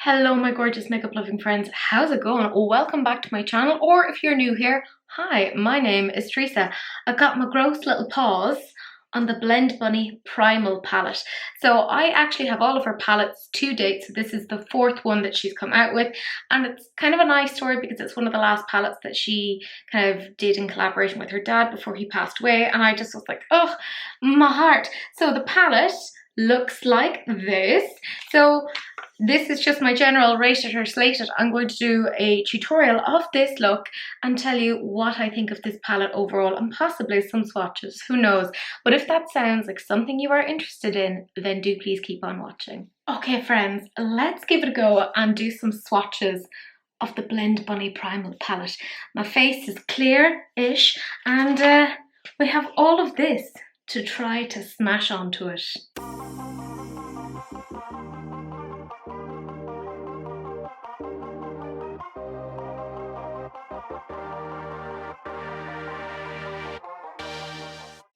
Hello my gorgeous makeup loving friends, how's it going? Welcome back to my channel, or if you're new here, hi, my name is Teresa. I've got my gross little paws on the Blend Bunny Primal Palette. So I actually have all of her palettes to date, so this is the fourth one that she's come out with, and it's kind of a nice story because it's one of the last palettes that she kind of did in collaboration with her dad before he passed away, and I just was like, oh, my heart. So the palette looks like this. So this is just my general rated or slated. I'm going to do a tutorial of this look and tell you what I think of this palette overall, and possibly some swatches, who knows. But if that sounds like something you are interested in, then do please keep on watching. Okay friends, let's give it a go and do some swatches of the Blend Bunny Primal Palette. My face is clear-ish, and we have all of this to try to smash onto it.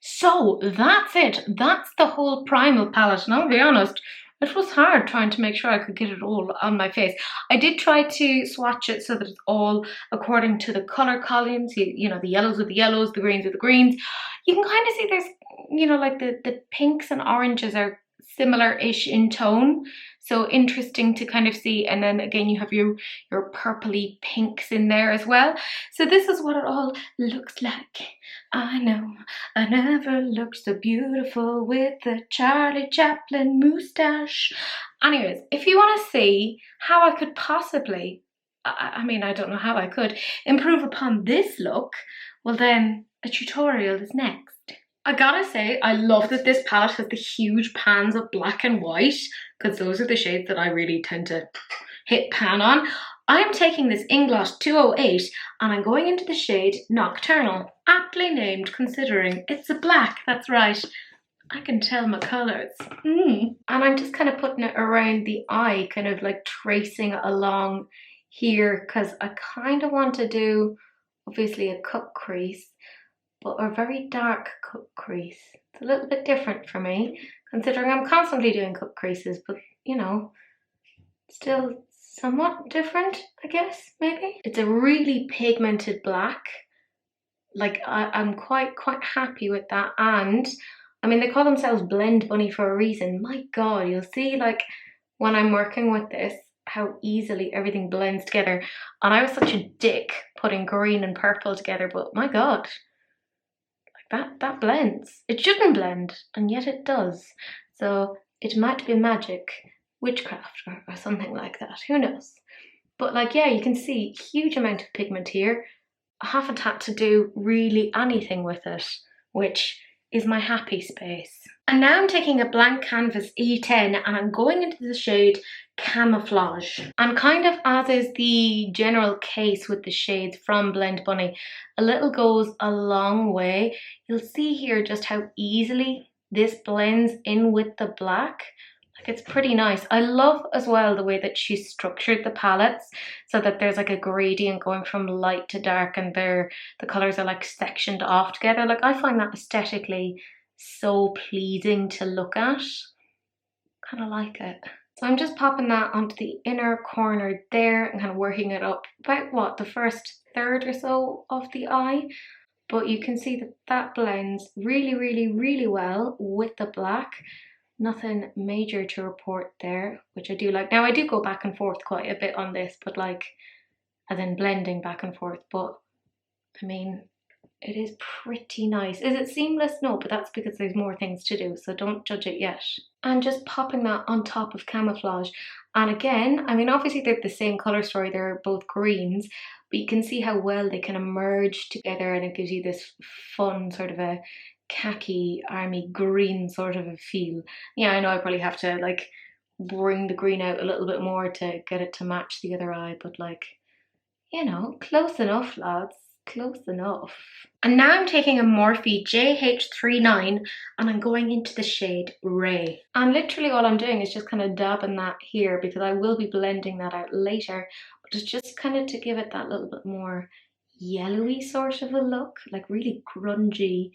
So that's it. That's the whole Primal palette, and I'll be honest, it was hard trying to make sure I could get it all on my face. I did try to swatch it so that it's all according to the color columns, you know, the yellows with the yellows, the greens with the greens. You can kind of see there's, you know, like the pinks and oranges are similar-ish in tone, so interesting to kind of see. And then again you have your purpley pinks in there as well. So this is what it all looks like. I know I never looked so beautiful with the Charlie Chaplin moustache. Anyways, if you want to see how I could possibly, I mean, I don't know how I could improve upon this look, well then a tutorial is next. I gotta say, I love that this palette has the huge pans of black and white, because those are the shades that I really tend to hit pan on. I'm taking this Ingloss 208 and I'm going into the shade Nocturnal, aptly named considering it's a black, that's right. I can tell my colours. And I'm just kind of putting it around the eye, kind of like tracing it along here, because I kind of want to do, obviously, a cut crease, but a very dark cut crease. It's a little bit different for me, considering I'm constantly doing cut creases, but you know, still somewhat different, I guess, maybe. It's a really pigmented black. Like, I'm quite happy with that. And I mean, they call themselves Blend Bunny for a reason. My god, you'll see, like, when I'm working with this, how easily everything blends together. And I was such a dick putting green and purple together, but my god, that blends. It shouldn't blend, and yet it does. So it might be magic, witchcraft, or something like that. Who knows? But like, yeah, you can see huge amount of pigment here. I haven't had to do really anything with it, which is my happy space. And now I'm taking a blank canvas E10 and I'm going into the shade Camouflage. And kind of as is the general case with the shades from Blend Bunny, a little goes a long way. You'll see here just how easily this blends in with the black. Like, it's pretty nice. I love as well the way that she's structured the palettes so that there's like a gradient going from light to dark, and the colours are like sectioned off together. Like, I find that aesthetically so pleasing to look at. Kind of like it. So I'm just popping that onto the inner corner there and kind of working it up about, what, the first third or so of the eye. But you can see that that blends really, really, really well with the black. Nothing major to report there, which I do like. Now, I do go back and forth quite a bit on this, but like, as in blending back and forth, but I mean, it is pretty nice. Is it seamless? No, but that's because there's more things to do, so don't judge it yet. And just popping that on top of Camouflage. And again, I mean, obviously they're the same colour story, they're both greens, but you can see how well they kind of merge together, and it gives you this fun sort of a khaki army green sort of a feel. Yeah, I know I probably have to like bring the green out a little bit more to get it to match the other eye, but like, you know, close enough, lads, close enough. And now I'm taking a Morphe JH39 and I'm going into the shade Ray. And literally all I'm doing is just kind of dabbing that here, because I will be blending that out later, but it's just kind of to give it that little bit more yellowy sort of a look, like really grungy,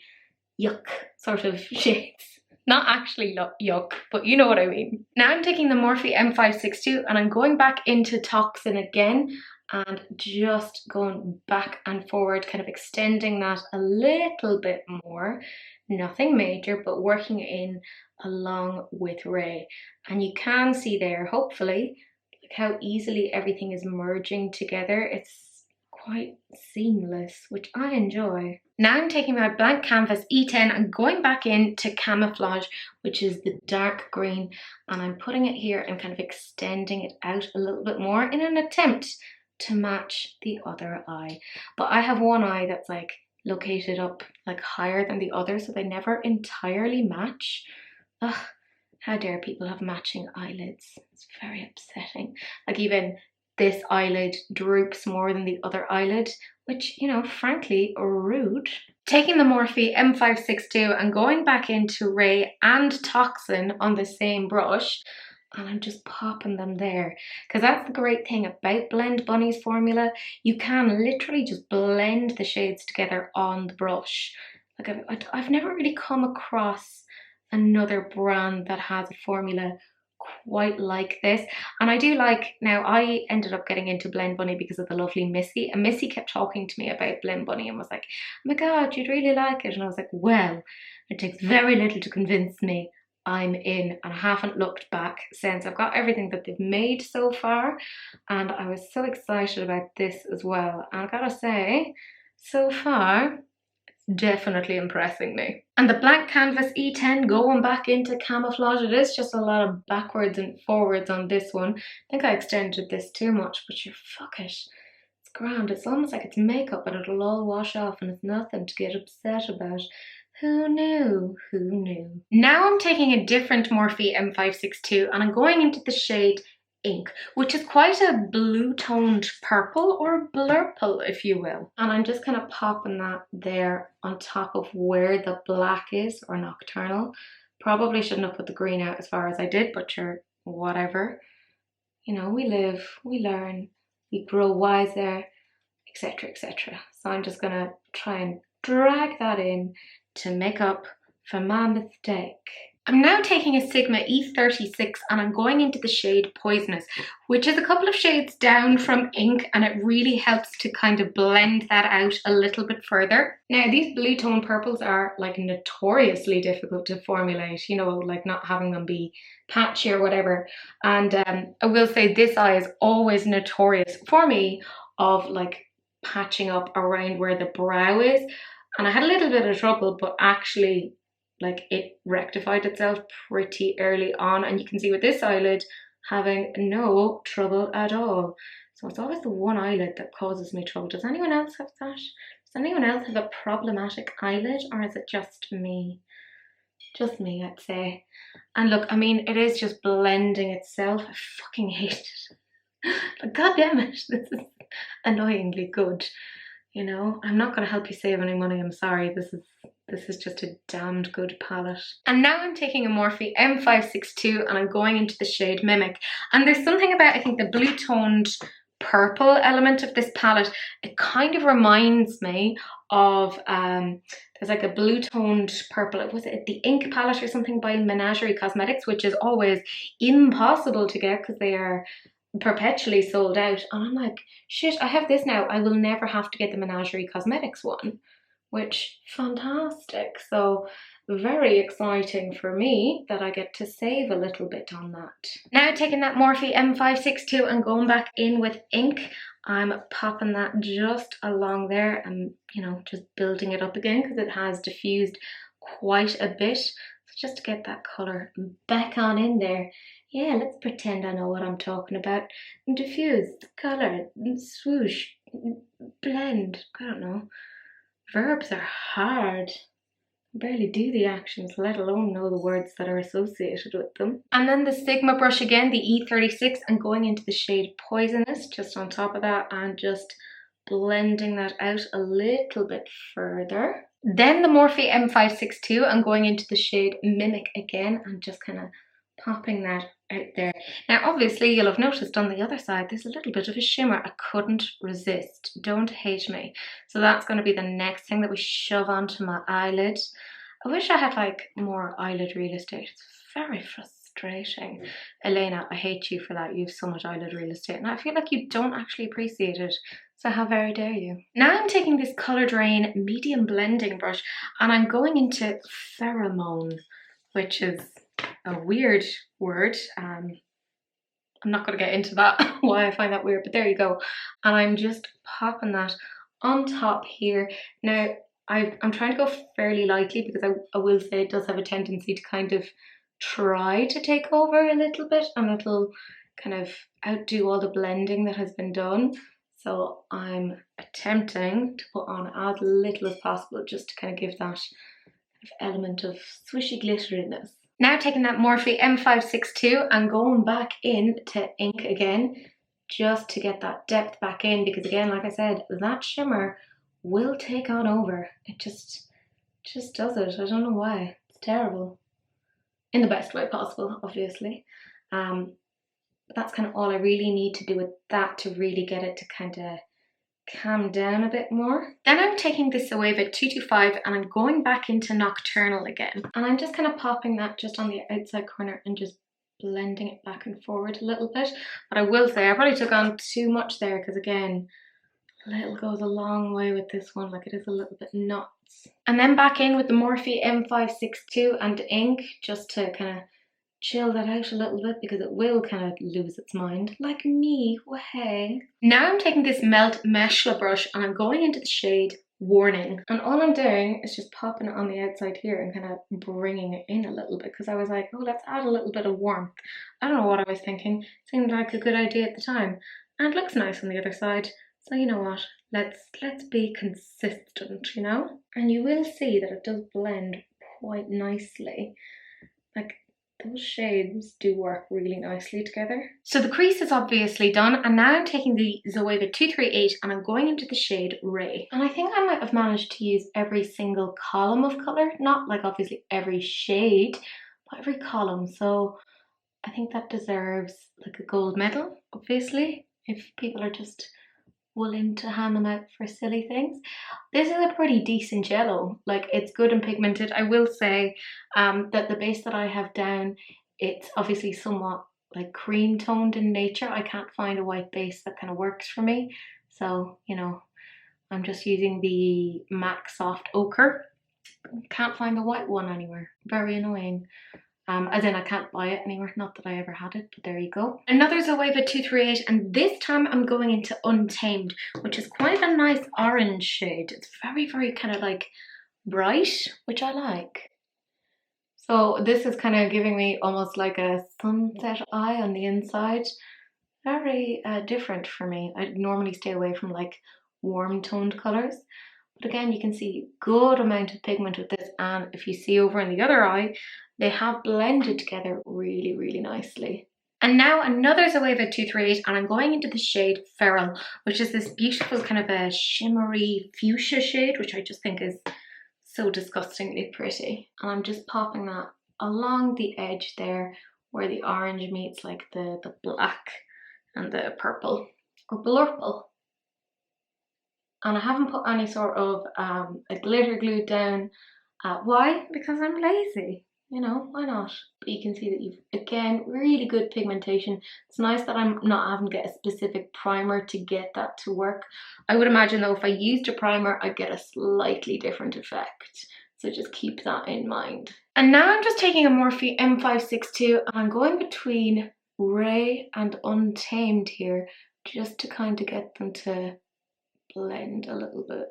yuck sort of shades. Not actually yuck, but you know what I mean. Now I'm taking the Morphe M562 and I'm going back into Toxin again and just going back and forward, kind of extending that a little bit more. Nothing major, but working in along with Ray. And you can see there, hopefully, like how easily everything is merging together. It's quite seamless, which I enjoy. Now I'm taking my blank canvas E10 and going back into Camouflage, which is the dark green, and I'm putting it here and kind of extending it out a little bit more in an attempt to match the other eye. But I have one eye that's like located up like higher than the other, so they never entirely match. Ugh, how dare people have matching eyelids? It's very upsetting. Like even this eyelid droops more than the other eyelid, which, you know, frankly, rude. Taking the Morphe M562 and going back into Ray and Toxin on the same brush, and I'm just popping them there. Because that's the great thing about Blend Bunny's formula. You can literally just blend the shades together on the brush. Like I've never really come across another brand that has a formula quite like this. And I do like, now I ended up getting into Blend Bunny because of the lovely Missy, and Missy kept talking to me about Blend Bunny and was like, oh my god, you'd really like it. And I was like, well, it takes very little to convince me. I'm in, and I haven't looked back since. I've got everything that they've made so far, and I was so excited about this as well. And I gotta say, so far, definitely impressing me. And the blank canvas E10 going back into Camouflage. It is just a lot of backwards and forwards on this one. I think I extended this too much, but you fuck it. It's grand. It's almost like it's makeup and it'll all wash off and it's nothing to get upset about. Who knew? Who knew? Now I'm taking a different Morphe M562 and I'm going into the shade Ink, which is quite a blue toned purple, or blurple if you will. And I'm just kind of popping that there on top of where the black is, or Nocturnal. Probably shouldn't have put the green out as far as I did, but sure, whatever. You know, we live, we learn, we grow wiser, etc, etc. So I'm just gonna try and drag that in to make up for my mistake. I'm now taking a Sigma E36 and I'm going into the shade Poisonous, which is a couple of shades down from Ink, and it really helps to kind of blend that out a little bit further. Now these blue tone purples are like notoriously difficult to formulate, you know, like not having them be patchy or whatever. And I will say this eye is always notorious for me of like patching up around where the brow is. And I had a little bit of trouble, but actually like it rectified itself pretty early on, and you can see with this eyelid having no trouble at all. So it's always the one eyelid that causes me trouble. Does anyone else have that? Does anyone else have a problematic eyelid, or is it just me? Just me, I'd say. And look, I mean, it is just blending itself. I fucking hate it. But god damn it, this is annoyingly good. You know, I'm not going to help you save any money, I'm sorry. This is just a damned good palette. And now I'm taking a Morphe M562 and I'm going into the shade Mimic. And there's something about, I think, the blue toned purple element of this palette. It kind of reminds me of, there's like a blue toned purple, was it the Ink palette or something by Menagerie Cosmetics, which is always impossible to get because they are perpetually sold out. And I'm like, shit, I have this now. I will never have to get the Menagerie Cosmetics one. Which, fantastic. So very exciting for me that I get to save a little bit on that. Now taking that Morphe M562 and going back in with Ink, I'm popping that just along there and, you know, just building it up again because it has diffused quite a bit. So just to get that colour back on in there. Yeah, let's pretend I know what I'm talking about. Diffuse, colour, swoosh, blend, I don't know. Verbs are hard. I barely do the actions, let alone know the words that are associated with them. And then the Sigma brush again, the E36, and going into the shade Poisonous just on top of that and just blending that out a little bit further. Then the Morphe M562 and going into the shade Mimic again and just kind of popping that out there. Now obviously you'll have noticed on the other side there's a little bit of a shimmer. I couldn't resist, don't hate me. So that's going to be the next thing that we shove onto my eyelid. I wish I had like more eyelid real estate. It's very frustrating. Elena, I hate you for that. You have so much eyelid real estate and I feel like you don't actually appreciate it. So how very dare you. Now I'm taking this Colour Drain medium blending brush and I'm going into pheromone, which is a weird word. I'm not going to get into that, why I find that weird, but there you go. And I'm just popping that on top here. Now, I'm trying to go fairly lightly because I will say it does have a tendency to kind of try to take over a little bit and it'll kind of outdo all the blending that has been done. So I'm attempting to put on as little as possible just to kind of give that kind of element of swishy glitteriness. Now taking that Morphe M562 and going back in to ink again just to get that depth back in because again, like I said, that shimmer will take on over. It just does it. I don't know why. It's terrible. In the best way possible, obviously. But that's kind of all I really need to do with that to really get it to kind of calm down a bit more. Then I'm taking this Zoeva 225 and I'm going back into Nocturnal again. And I'm just kind of popping that just on the outside corner and just blending it back and forward a little bit. But I will say I probably took on too much there because again, little goes a long way with this one, like it is a little bit nuts. And then back in with the Morphe M562 and ink just to kind of chill that out a little bit because it will kind of lose its mind, like me, hey. Now I'm taking this Melt Meshla brush and I'm going into the shade Warning. And all I'm doing is just popping it on the outside here and kind of bringing it in a little bit because I was like, oh, let's add a little bit of warmth. I don't know what I was thinking. Seemed like a good idea at the time. And it looks nice on the other side. So you know what, let's be consistent, you know? And you will see that it does blend quite nicely. Like, those shades do work really nicely together. So the crease is obviously done, and now I'm taking the Zoeva 238 and I'm going into the shade Ray. And I think I might have managed to use every single column of colour, not like obviously every shade, but every column. So I think that deserves like a gold medal, obviously, if people are just willing to hand them out for silly things. This is a pretty decent yellow, like it's good and pigmented. I will say that the base that I have down, it's obviously somewhat like cream toned in nature. I can't find a white base that kind of works for me. So, you know, I'm just using the MAC Soft Ochre. Can't find the white one anywhere. Very annoying. As in I can't buy it anywhere, not that I ever had it, but there you go. Another Zoeva 238 and this time I'm going into Untamed, which is quite a nice orange shade. It's very, very kind of like bright, which I like. So this is kind of giving me almost like a sunset eye on the inside. Very different for me. I normally stay away from like warm toned colours. But again, you can see good amount of pigment with this, and if you see over in the other eye, they have blended together really, really nicely. And now another Zoeva 238 and I'm going into the shade Feral, which is this beautiful kind of a shimmery fuchsia shade, which I just think is so disgustingly pretty. And I'm just popping that along the edge there where the orange meets like the black and the purple, or blurple. And I haven't put any sort of a glitter glue down. Why? Because I'm lazy. You know, why not? But you can see that you've, again, really good pigmentation. It's nice that I'm not having to get a specific primer to get that to work. I would imagine though, if I used a primer, I'd get a slightly different effect. So just keep that in mind. And now I'm just taking a Morphe M562 and I'm going between Ray and Untamed here, just to kind of get them to blend a little bit.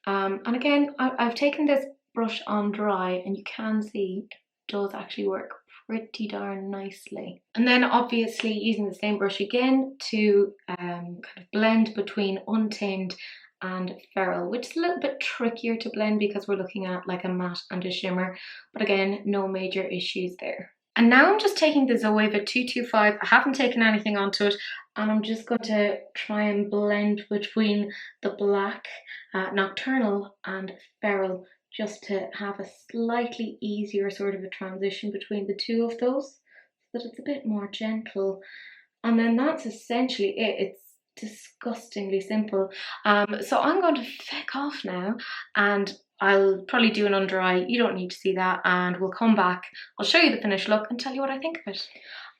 And again, I've taken this brush on dry and you can see it does actually work pretty darn nicely. And then obviously using the same brush again to kind of blend between Untamed and Feral, which is a little bit trickier to blend because we're looking at like a matte and a shimmer, but again, no major issues there. And now I'm just taking the Zoeva 225, I haven't taken anything onto it, and I'm just going to try and blend between the black Nocturnal and Feral, just to have a slightly easier sort of a transition between the two of those, so that it's a bit more gentle. And then that's essentially it. It's disgustingly simple. So I'm going to feck off now and I'll probably do an under eye. You don't need to see that, and we'll come back. I'll show you the finished look and tell you what I think of it.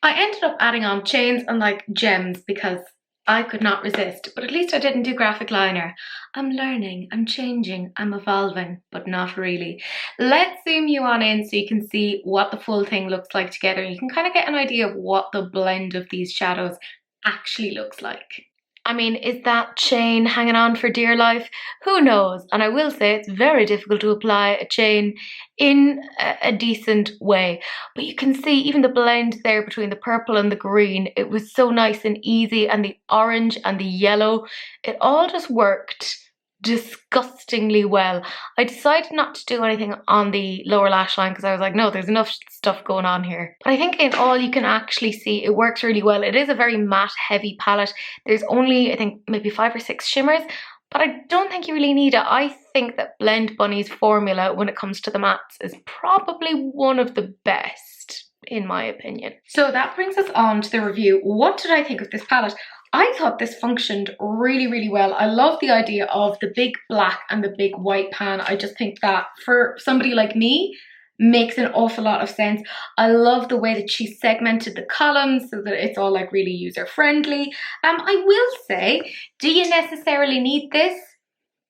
I ended up adding on chains and like gems because I could not resist, but at least I didn't do graphic liner. I'm learning, I'm changing, I'm evolving, but not really. Let's zoom you on in so you can see what the full thing looks like together. You can kind of get an idea of what the blend of these shadows actually looks like. I mean, is that chain hanging on for dear life? Who knows? And I will say it's very difficult to apply a chain in a decent way. But you can see even the blend there between the purple and the green. It was so nice and easy, and the orange and the yellow, it all just worked disgustingly well. I decided not to do anything on the lower lash line because I was like, no, there's enough stuff going on here. But I think in all you can actually see it works really well. It is a very matte heavy palette. There's only, I think, maybe 5 or 6 shimmers, but I don't think you really need it. I think that Blend Bunny's formula when it comes to the mattes is probably one of the best, in my opinion. So that brings us on to the review. What did I think of this palette? I thought this functioned really, really well. I love the idea of the big black and the big white pan. I just think that for somebody like me, makes an awful lot of sense. I love the way that she segmented the columns so that it's all like really user friendly. I will say, do you necessarily need this?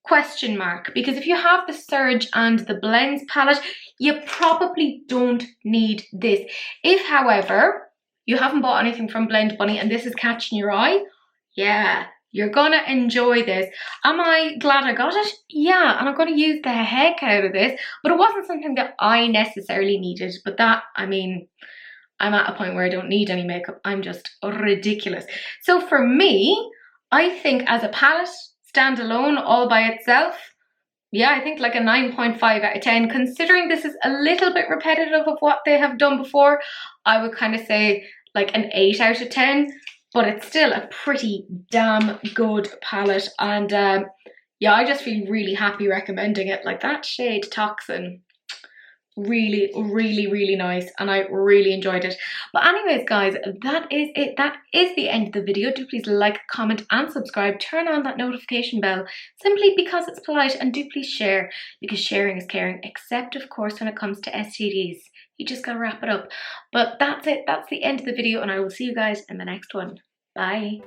Question mark. Because if you have the Surge and the Blends palette, you probably don't need this. If, however, you haven't bought anything from Blend Bunny and this is catching your eye, yeah, you're gonna enjoy this. Am I glad I got it? Yeah, and I'm gonna use the heck out of this, but it wasn't something that I necessarily needed. But that, I mean, I'm at a point where I don't need any makeup. I'm just ridiculous. So for me, I think as a palette, standalone, all by itself, yeah, I think like a 9.5 out of 10. Considering this is a little bit repetitive of what they have done before, I would kind of say like an 8 out of 10, but it's still a pretty damn good palette. And yeah, I just feel really happy recommending it. Like that shade Toxin, really, really, really nice, and I really enjoyed it. But anyways, guys, that is it. That is the end of the video. Do please like, comment and subscribe. Turn on that notification bell simply because it's polite, and do please share because sharing is caring, except of course when it comes to STDs. You just gotta wrap it up. But that's it. That's the end of the video, and I will see you guys in the next one. Bye.